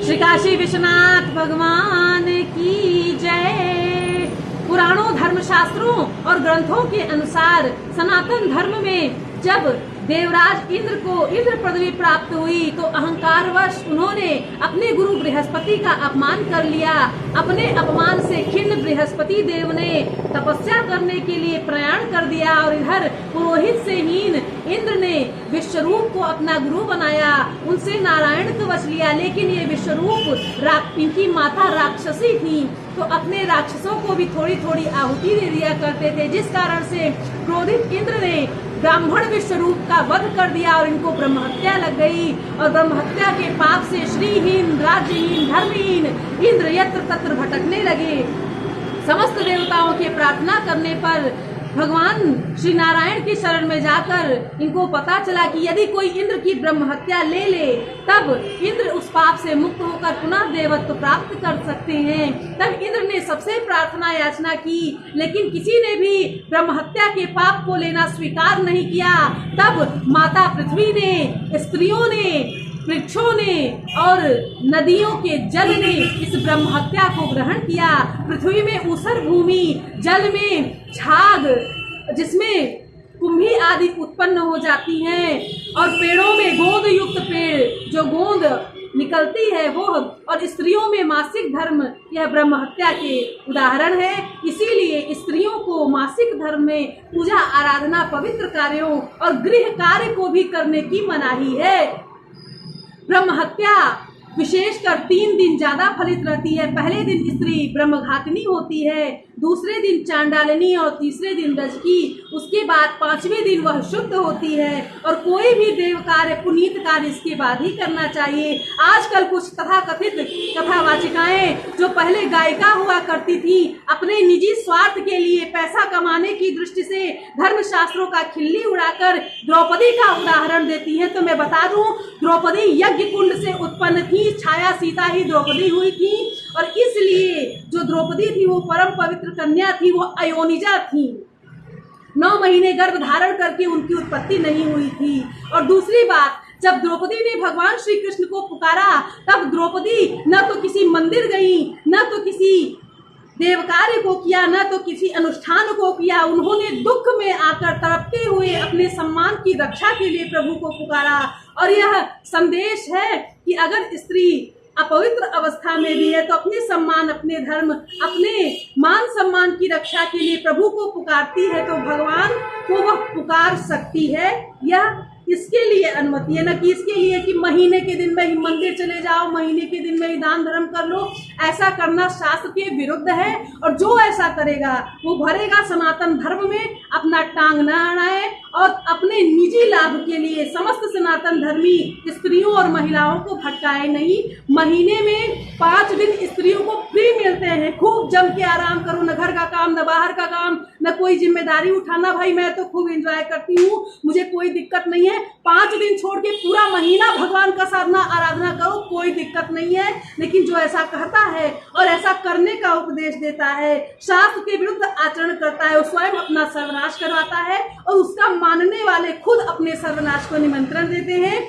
श्री काशी विश्वनाथ भगवान की जय। पुराणों, धर्मशास्त्रों और ग्रंथों के अनुसार सनातन धर्म में जब देवराज इंद्र को इंद्र पदवी प्राप्त हुई तो अहंकारवश उन्होंने अपने गुरु बृहस्पति का अपमान कर लिया। अपने अपमान से खिन्न बृहस्पति देव ने तपस्या करने के लिए प्रयाण कर दिया और इधर पुरोहित से हीन इंद्र ने विश्वरूप को अपना गुरु बनाया, उनसे नारायण को वश लिया। लेकिन ये विश्वरूप इनकी माता राक्षसी थी तो अपने राक्षसों को भी थोड़ी थोड़ी आहुति दे दिया करते थे, जिस कारण से क्रोधित इंद्र ने ब्राह्मण विश्वरूप का वध कर दिया और इनको ब्रह्म हत्या लग गई। और ब्रह्म हत्या के पाप से श्रीहीन, राज्यहीन, धर्महीन इंद्र यत्र तत्र भटकने लगे। समस्त देवताओं के प्रार्थना करने पर भगवान श्री नारायण की शरण में जाकर इनको पता चला कि यदि कोई इंद्र की ब्रह्म हत्या ले ले तब इंद्र उस पाप से मुक्त होकर पुनः देवत्व प्राप्त कर सकते हैं। तब इंद्र ने सबसे प्रार्थना याचना की, लेकिन किसी ने भी ब्रह्म हत्या के पाप को लेना स्वीकार नहीं किया। तब माता पृथ्वी ने, स्त्रियों ने, वृक्षों ने और नदियों के जल ने इस ब्रह्म हत्या को ग्रहण किया। पृथ्वी में ऊसर भूमि, जल में झाग जिसमें कुंभी आदि उत्पन्न हो जाती हैं और पेड़ों में गोंद युक्त पेड़ जो गोंद निकलती है वो, और स्त्रियों में मासिक धर्म, यह ब्रह्म हत्या के उदाहरण है। इसीलिए स्त्रियों को मासिक धर्म में पूजा आराधना, पवित्र कार्यों और गृह कार्य को भी करने की मनाही है। ब्रह्म हत्या विशेषकर 3 दिन ज्यादा फलित रहती है। पहले दिन स्त्री ब्रह्मघातिनी होती है, दूसरे दिन चांडालिनी और तीसरे दिन रजकी। उसके बाद 5वें दिन वह शुद्ध होती है और कोई भी देव कार्य, पुनीत कार्य इसके बाद ही करना चाहिए। आजकल कुछ तथाकथित कथावाचिकाएं जो पहले गायिका हुआ करती थी, अपने निजी स्वार्थ के लिए पैसा कमाने की दृष्टि से धर्मशास्त्रों का खिल्ली उड़ाकर द्रौपदी का उदाहरण देती है। तो मैं बता दूं, द्रौपदी यज्ञ कुंड से उत्पन्न थी, छाया सीता ही द्रौपदी हुई थी और इसलिए जो द्रौपदी थी वो परम पवित्र कन्या थी, वो अयोनिजा थी। 9 महीने गर्भ धारण करके उनकी उत्पत्ति नहीं हुई थी। और दूसरी बात, जब द्रौपदी ने भगवान श्री कृष्ण को पुकारा तब द्रौपदी न तो किसी मंदिर गई, न तो किसी देव कार्य को किया, न तो किसी अनुष्ठान को किया। उन्होंने दुख में आकर तड़पते हुए अपने सम्मान की रक्षा के लिए प्रभु को पुकारा। और यह संदेश है कि अगर स्त्री अपवित्र अवस्था में भी है तो अपने सम्मान, अपने धर्म, अपने मान सम्मान की रक्षा के लिए प्रभु को पुकारती है तो भगवान को वह पुकार सकती है। यह इसके लिए अनुमति है, न कि इसके लिए कि महीने के दिन में ही मंदिर चले जाओ, महीने के दिन में ही दान धर्म कर लो। ऐसा करना शास्त्र के विरुद्ध है और जो ऐसा करेगा वो भरेगा सनातन धर्म में, अपना टांग न अड़ाए और अपने निजी लाभ के लिए समस्त सनातन धर्मी स्त्रियों और महिलाओं को भटकाए नहीं। महीने में 5 दिन स्त्रियों को फ्री मिलते हैं, खूब जम के आराम करो, न घर का काम, न बाहर का काम, न कोई जिम्मेदारी उठाना। भाई मैं तो खूब एंजॉय करती हूँ, मुझे कोई दिक्कत नहीं है। 5 दिन छोड़ के पूरा महीना भगवान का साधना आराधना करो, कोई दिक्कत नहीं है। लेकिन जो ऐसा कहता है और ऐसा करने का उपदेश देता है, शास्त्र के विरुद्ध आचरण करता है, वो स्वयं अपना सर्वनाश करवाता है और उसका मानने वाले खुद अपने सर्वनाश को निमंत्रण देते हैं।